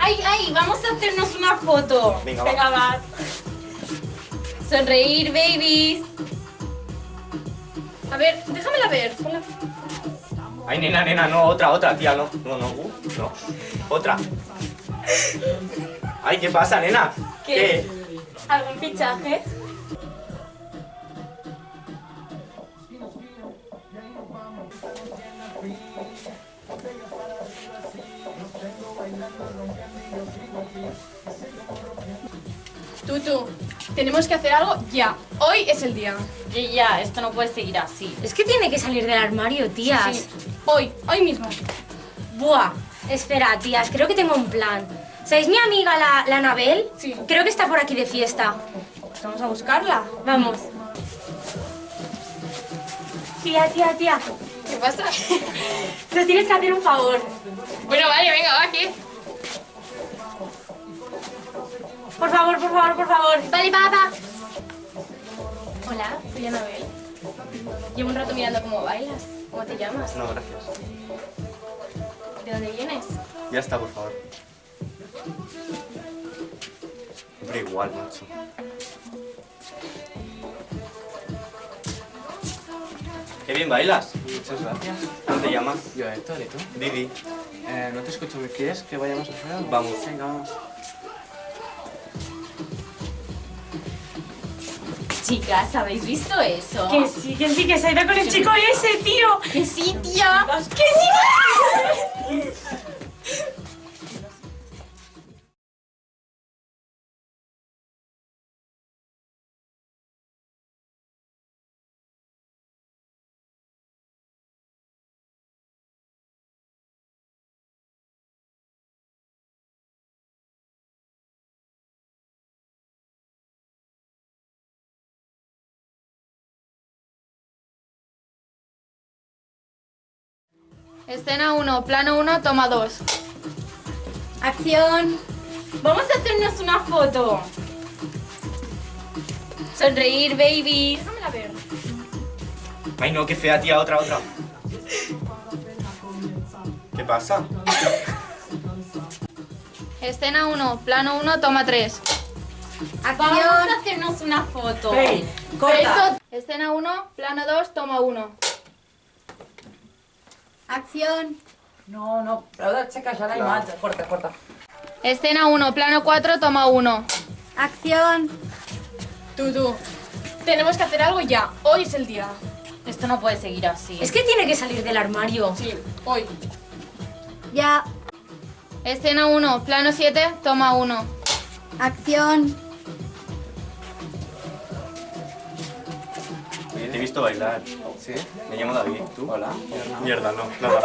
¡Ay, ay! Vamos a hacernos una foto. Venga, va. Sonreír, babies. A ver, déjamela ver. Ponla. Ay, nena, no, otra, tía, no, no, otra. Ay, ¿qué pasa, nena? ¿Qué? ¿Algún fichaje? Tutu, tenemos que hacer algo ya. Hoy es el día. Y ya, esto no puede seguir así. Es que tiene que salir del armario, tías. Sí. Hoy mismo. Buah, espera, tías, creo que tengo un plan. ¿Sabéis mi amiga la Anabel? Sí. Creo que está por aquí de fiesta. Vamos a buscarla. Vamos. Tía. ¿Qué pasa? Nos tienes que hacer un favor. Bueno, vale, venga, va, ¿qué? Por favor. Vale, va. Hola, soy Anabel. Llevo un rato mirando cómo bailas. ¿Cómo te llamas? No, gracias. ¿De dónde vienes? Ya está, por favor. Hombre, igual, macho. Qué bien bailas. Muchas gracias. ¿Cómo te llamas? Yo, Héctor, ¿y tú? Didi. No te escucho. ¿Me quieres que vayamos afuera? Vamos. Venga, vamos. Chicas, ¿habéis visto eso? Que sí, que se ha ido con el chico ese, tío. ¡Que sí, tía! Escena 1, plano 1, toma 2. ¡Acción! Vamos a hacernos una foto. Sonreír, babies. Déjamela ver. Ay, no, qué fea, tía, otra. ¿Qué pasa? Escena 1, plano 1, toma 3. Vamos a hacernos una foto. Corta. Escena 1, plano 2, toma 1. ¡Acción! No, però de xequejar la imatge. Corta. Escena 1, plano 4, toma 1. ¡Acción! Tutu, tenemos que hacer algo ya. Hoy es el día. Esto no puede seguir así. Es que tiene que salir del armario. Sí, hoy. Ya. Escena 1, plano 7, toma 1. ¡Acción! Oye, te he visto bailar. ¿Sí? Me llamo David. ¿Tú? Hola. Mierda, no, nada.